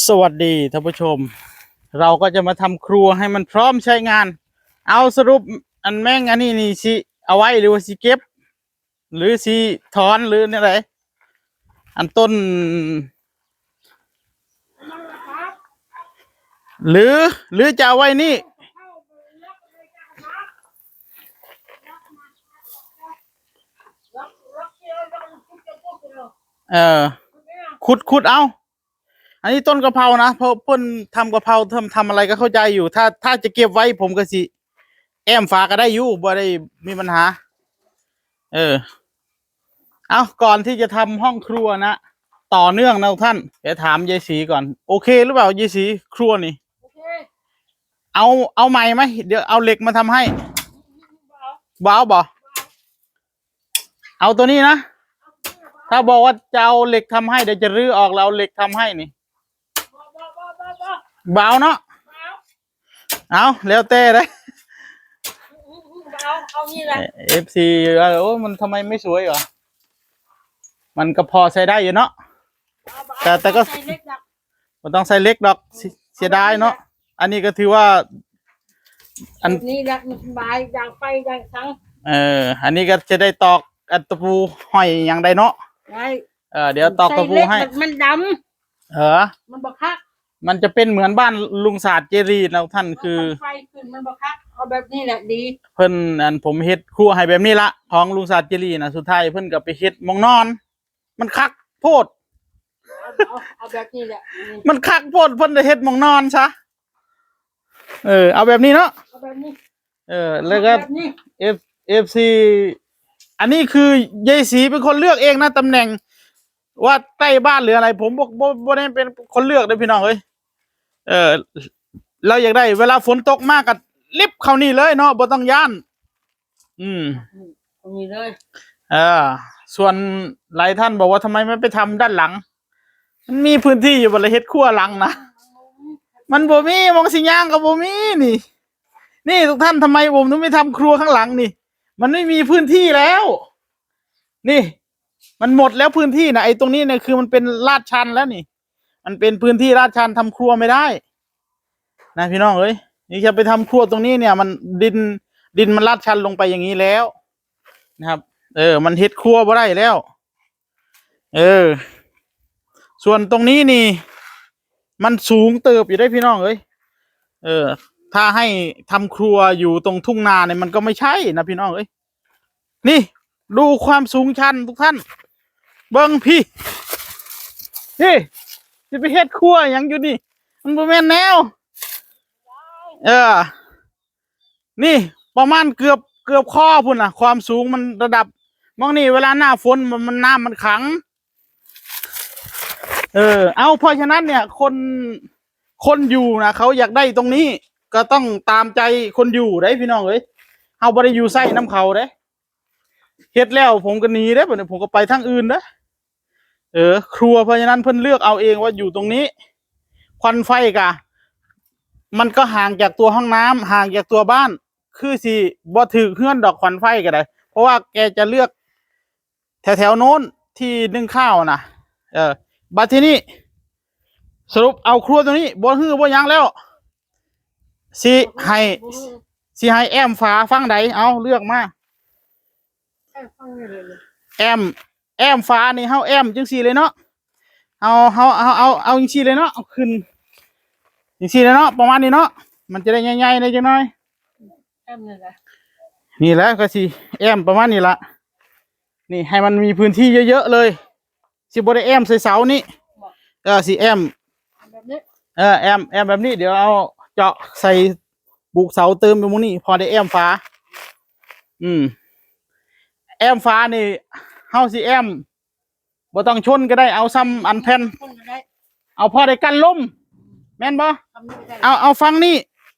สวัสดีท่านผู้ชมเราก็จะมาทำครัวให้มันพร้อมใช้งานเอาสรุปอันแม่งอันนี้นี่สิเอาไว้หรือว่าสิเก็บหรือสิถอนหรืออะไรอันต้นหรือจะเอาไว้นี่เออขุดเอาอันนี้ต้นกะเพรานะเพราะเพิ่นทำกะเพราทำอะไรก็เข้าใจอยู่ถ้าจะเก็บไว้ผมก็สิแอมฝาก็ได้อยู่บ่ได้มีปัญหาเอาก่อนที่จะทำห้องครัวนะต่อเนื่องนะท่านเดี๋ยวถามยายศรีก่อนโอเคหรือเปล่ายายศรีครัวนี่โอเคเอาใหม่ไหมเดี๋ยวเอาเหล็กมาทำให้บ้าบ่เอาตัวนี้นะถ้าบอกว่าจะเอาเหล็กทำให้เดี๋ยวจะรื้อออกแล้วเอาเหล็กทำให้นี่เบาเนาะเอาแล้วแต่เลยเอานี่แหละFC โอ้มันทำไมไม่สวยเหรอมันก็พอใช้ได้อยู่เนาะแต่ก็มันต้องใส่เล็กดอกเสียดายเนาะอันนี้ก็ถือว่าอันนี้แหละมันสบายอย่างไปอย่างทั้งอันนี้ก็จะได้ตอกอัตะปูห้อยอย่างใดเนาะได้เดี๋ยวตอกตะปูให้มันดำมันบักคักมันจะเป็นเหมือนบ้านลุงศาสตร์เจรีเราท่านคือไฟขึ้นมันบักคักเอาแบบนี้แหละดีเพิ่นอันผมเฮ็ดครัวให้แบบนี้ละของลุงศาสตร์เจรีนะสุดท้ายเพิ่นก็ไปเฮ็ดมองนอนมันคักโพดเอาแบบนี้แหละมันคักโพดเพิ่นจะเฮ็ดมองนอนซะเอาแบบนี้เนาะเอาแบบนี้แล้วก็FC อันนี้คือยายศรีเป็นคนเลือกเองนะตำแหน่งว่าใกล้บ้านหรืออะไรผมบ่ได้เป็นคนเลือกเลยพี่น้องเอ้ยเราอยากได้เวลาฝนตกมากก็ลิฟต์เข้านี่เลยเนาะบ่ต้องย่านตรงนี้เลยส่วนหลายท่านบอกว่าทำไมไม่ไปทำด้านหลังมันมีพื้นที่อยู่บนเฮ็ดครัวหลังนะมันบ่มีมองสิย่างก็บ่มีนี่ทุกท่านทำไมผมถึงไม่ทำครัวข้างหลังนี่มันไม่มีพื้นที่แล้วนี่มันหมดแล้วพื้นที่นะไอ้ตรงนี้เนี่ยคือมันเป็นลาดชันแล้วนี่มันเป็นพื้นที่ลาดชันทำครัวไม่ได้นะพี่น้องเอ้ยนี่จะไปทำครัวตรงนี้เนี่ยมันดินมันลาดชันลงไปอย่างนี้แล้วนะครับมันเฮ็ดครัวบ่ได้แล้วส่วนตรงนี้นี่มันสูงเติบอยู่ได้พี่น้องเอ้ยถ้าให้ทำครัวอยู่ตรงทุ่งนาเนี่ยมันก็ไม่ใช่นะพี่น้องเอ้ยนี่ดูความสูงชันทุกท่านเบิ้งพี่จะไปเฮ็ดครัวอย่างอยู่นี่มันบ่แม่นแนวนี่ประมาณเกือบข้อพุ่นน่ะความสูงมันระดับมองนี่เวลาหน้าฝนมันน้ำมันขังเอาเพราะฉะนั้นเนี่ยคนอยู่นะเขาอยากได้ตรงนี้ก็ต้องตามใจคนอยู่ได้พี่น้องเอ้ยเอาบ่ได้อยู่ใส่น้ำเขาเด้เฮ็ดแล้วผมก็หนีเด้ผมก็ไปทางอื่นเด้ครัวเพราะฉะนั้นเพิ่นเลือกเอาเองว่าอยู่ตรงนี้ควันไฟกะมันก็ห่างจากตัวห้องน้ำห่างจากตัวบ้านคือสิบ่ถือเฮือนดอกควันไฟก็ได้เพราะว่าแกจะเลือกแถวโน้นที่นึ่งข้าวนะบัดทีนี้สรุปเอาครัวตรงนี้บ่ฮื้อบ่ยังแล้วสิให้แอมฝาฟังใดเอาเลือกมาแอมฟ้านี่เฮาแอมจังซี่เลยเนาะเอาจังซี่เลยเนาะเอาขึ้นจังซี่เลยเนาะประมาณนี้เนาะมันจะได้ใหญ่ๆได้จังหน่อยแอมนี่แหละนี่แหละก็สิแอมประมาณนี้ละนี่ให้มันมีพื้นที่เยอะๆเลยสิบ่ได้แอมใส่เสานี่สิแอมแบบนี้แอมแบบนี้เดี๋ยวเอาเจาะใส่บุกเสาเติมไปมุนี่พอได้แอมฟ้าแอมฟ้านี่เฮาสิแอมบ่ต้องชนก็ได้เอาซ้ำอันแผ่นเอาพอได้กันลมแม่นบ่เอาฟังนี่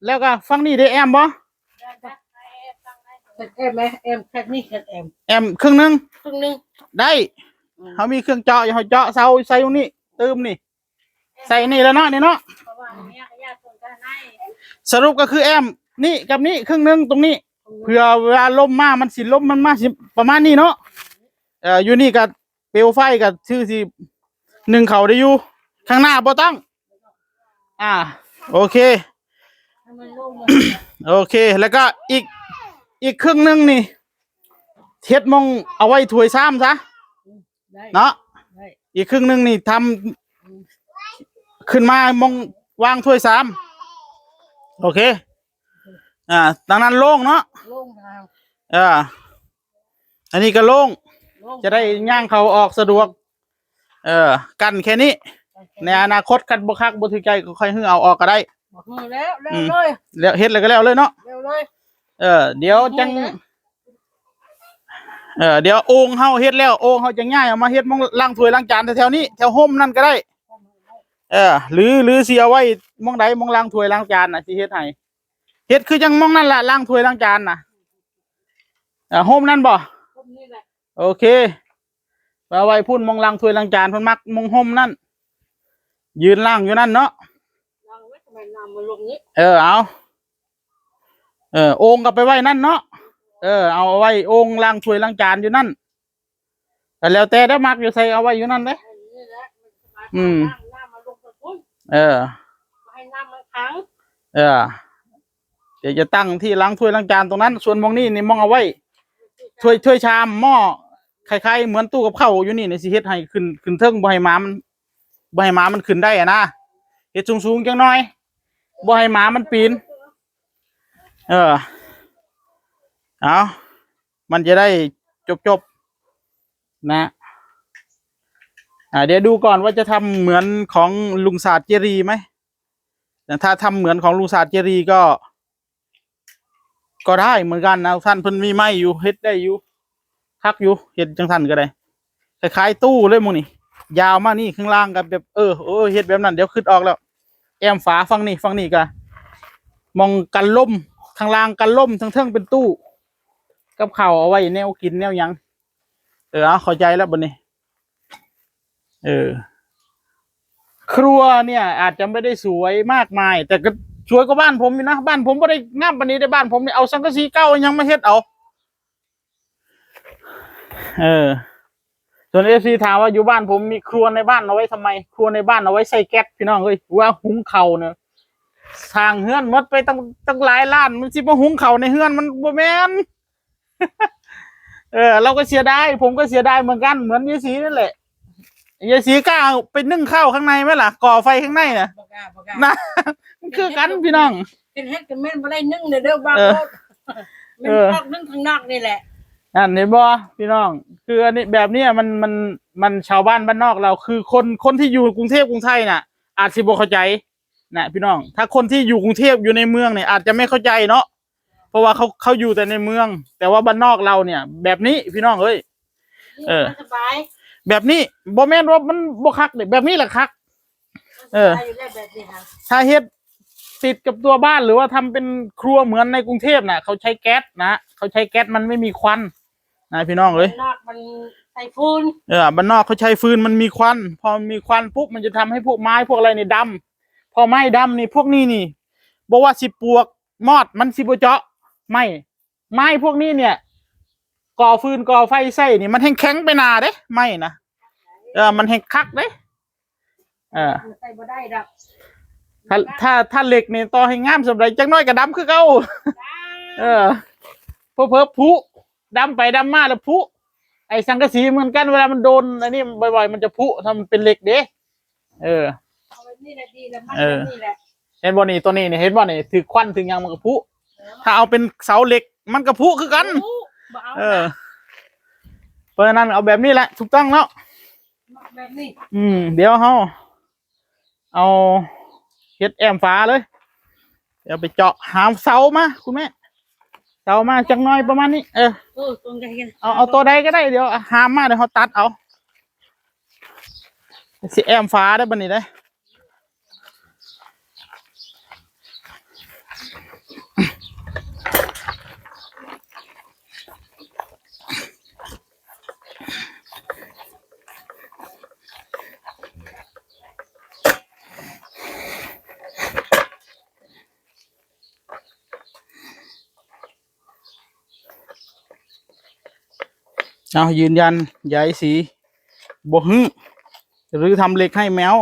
แล้วก็ฟังนี่ได้แอมบ่แอมไหมแอมแค่นี้แค่แอมครึ่งนึงได้เขามีเครื่องเจาะเขาเจาะเสาใส่ตรงนี้เติมนี่ใส่นี่แล้วเนาะนี่เนาะสรุปก็คือแอมนี่กับนี่ครึ่งนึงตรงนี้เผื่อเวลาลมมามันสิลมมันมาสิประมาณนี้เนาะอยู่นี่กับเปลวไฟกับชื่อสิหนึ่งเขาได้อยู่ข้างหน้าบ่ต้อง โอเคโอเคแล้วก็อีกครึ่งนึงนี่เฮ็ดมองเอาไว้ถ้วยซ้ำซะเนาะอีกครึ่งนึงนี่ทำขึ้นมามองวางถ้วยซ้ำโอเคดังนั้นโล่งเนาะอันนี้ก็โล่งจะได้ย่างเขาออกสะดวกกันแค่นี้ในอนาคตกันบ่คักบ่ถือใจก็ค่อยเอาออกก็ได้แล้วเลยแล้วเฮ็ดเลยก็แล้วเลยเนาะเดี๋ยวจังเดี๋ยวโอ่งเฮาเฮ็ดแล้วโอ่งเฮาจะง่ายเอามาเฮ็ดมองล้างถ้วยล้างจานแถวๆนี้แถวห่มนั่นก็ได้หรือสิเอาไว้มองใดมองล้างถ้วยล้างจานน่ะสิเฮ็ดให้เฮ็ดคือจังมองนั่นล่ะล้างถ้วยล้างจานน่ะห่มนั่นบ่โอเคเอาไว้พุ่นมองล้างถ้วยล้างจานเพิ่นมักมองห่มนั่นยืนล้างอยู่นั่นเนาะเอาโอ่งก็ไปไว้นั่นเนาะเอาไว้โอ่งล้างถ้วยล้างจานอยู่นั่นแต่แล้วแต่ได้มักอยู่ใส่เอาไว้อยู่นั่นเด้ให้น้ำมันขังเดี๋ยวจะตั้งที่ล้างถ้วยล้างจานตรงนั้นส่วนมองนี่มองเอาไว้ถ้วยชามหม้อคล้ายๆเหมือนตู้กับข้าวอยู่นี่ในสิเฮ็ดให้ขึ้นเทิงบ่ให้หมามันขึ้นได้นะเฮ็ดสูงๆจังหน่อยบ่ให้หมามันปีนเอามันจะได้จบนะเดี๋ยวดูก่อนว่าจะทำเหมือนของลุงศาสตร์เจรีไหมแต่ถ้าทำเหมือนของลุงศาสตร์เจรีก็ได้เหมือนกันนะท่านเพิ่นมีไม้อยู่เฮ็ดได้อยู่คักอยู่เฮ็ดจังท่านก็ได้คล้ายๆตู้เลยมึงนี่ยาวมากนี่ข้างล่างกับแบบเฮ็ดแบบนั้นเดี๋ยวขึ้นออกแล้วแอมฝาฟังนี่ก็มองกันล่มข้างล่างกันล่มทั้งเทิงเป็นตู้กับข้าวเอาไว้แนวกินแนวยังเข้าใจแล้วบัดนี้ครัวเนี่ยอาจจะไม่ได้สวยมากมายแต่ก็สวยกว่าบ้านผมนะบ้านผมไม่ได้งามปานนี้ได้บ้านผมนี่เอาสังกะสีเก่ายังไม่เฮ็ดเอาส่วนFCถามว่าอยู่บ้านผมมีครัวในบ้านเอาไว้ทำไมครัวในบ้านเอาไว้ใส่แก๊สพี่น้องเอ้ยว่าหุงข้าวเนี่ยทางเฮือนหมดไปตั้งหลายล้านมันสิมาหุงข้าวในเฮือนมันบ่แม่น เราก็เสียดายผมก็เสียดายเหมือนกันเหมือนยายศรีนั่นแหละยายศรีกล้าไปนึ่งข้าวข้างในไหมล่ะก่อไฟข้างในน่ะนะมันคือกันพี่น้องเป็นเฮ็ดกันแม่นบ่ได้นึ่งเด้อบางรถมันออกนึ่งข้างนอกนี่แหละนั่นเห็นบ่พี่น้องคืออันนี้แบบนี้มันชาวบ้านบ้านนอกเราคือคนที่อยู่กรุงเทพกรุงไทยน่ะอาจสิบ่เข้าใจนะพี่น้องถ้าคนที่อยู่กรุงเทพอยู่ในเมืองเนี่ยอาจจะไม่เข้าใจเนาะเพราะว่าเขาอยู่แต่ในเมืองแต่ว่าบ้านนอกเราเนี่ยแบบนี้พี่น้องเอ้ยสบายแบบนี้บ่แม่นว่ามันบ่คักเด้แบบนี้แหละคักถ้าเฮ็ดติดกับตัวบ้านหรือว่าทำเป็นครัวเหมือนในกรุงเทพน่ะเขาใช้แก๊สนะเขาใช้แก๊สมันไม่มีควันนะพี่น้องเอ้ยมันใส่ฟืนบ้านนอกเขาใช้ฟืนมันมีควันพอมีควันปุ๊บมันจะทำให้พวกไม้พวกอะไรนี่ดำพอไม้ดำนี่พวกนี้นี่บอกว่าสิปลวกมอดมันสิบ่เจาะไม้พวกนี้เนี่ยก่อฟืนก่อไฟใส่นี่มันแข็งไปหนาเด้ไม่นะมันแห้งคักเด้ใส่บ่ได้ดอกถ้าเหล็กนี่ต่อให้งามสำหรับจังน้อยก็ดำคือเก่าเพิ่มผุดำไปดำมาแล้วผุไอ้สังกะสีเหมือนกันเวลามันโดนอันนี้บ่อยๆมันจะผุทำมันเป็นเหล็กเด้เอาไว้นี่แหละดีแล้วมันนี่แหละเห็นบ่นี่ตัวนี้นี่เห็นบ่นี่ถือควันถึงยังมันก็ผุถ้าเอาเป็นเสาเหล็กมันก็ผุคือกันเพราะฉะนั้นเอาแบบนี้แหละถูกต้องแล้วแบบนี้เดี๋ยวเอาเฮ็ดแอมฟ้าเลยเดี๋ยวไปเจาะหาเสามาคุณแม่เสามาจังน้อยประมาณนี้ตรงใดกันเอาตัวใดก็ได้เดี๋ยวหามมาเดี๋ยวเขาตัดเอาสิแอมฟ้าได้บันนี้ได้เอายืนยันยายสีบ่ฮึหรือทำเหล็กให้แมว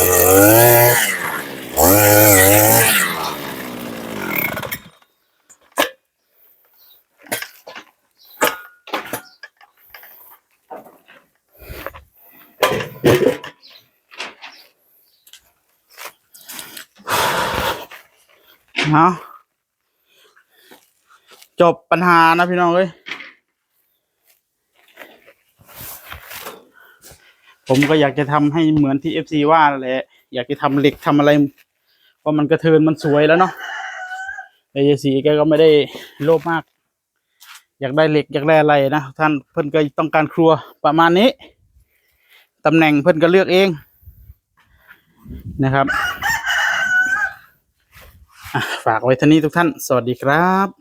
เอาจบปัญหานะพี่น้องเอ้ยผมก็อยากจะทำให้เหมือนที่ FC ว่าแหละอยากจะทำเหล็กทำอะไรเพราะมันกระเทินมันสวยแล้วเนาะแต่ยายศรีแกก็ไม่ได้โลภมากอยากได้เหล็กอยากได้อะไรนะท่านเพิ่นก็ต้องการครัวประมาณนี้ตำแหน่งเพิ่นก็เลือกเองนะครับฝากไว้เท่านี้ทุกท่านสวัสดีครับ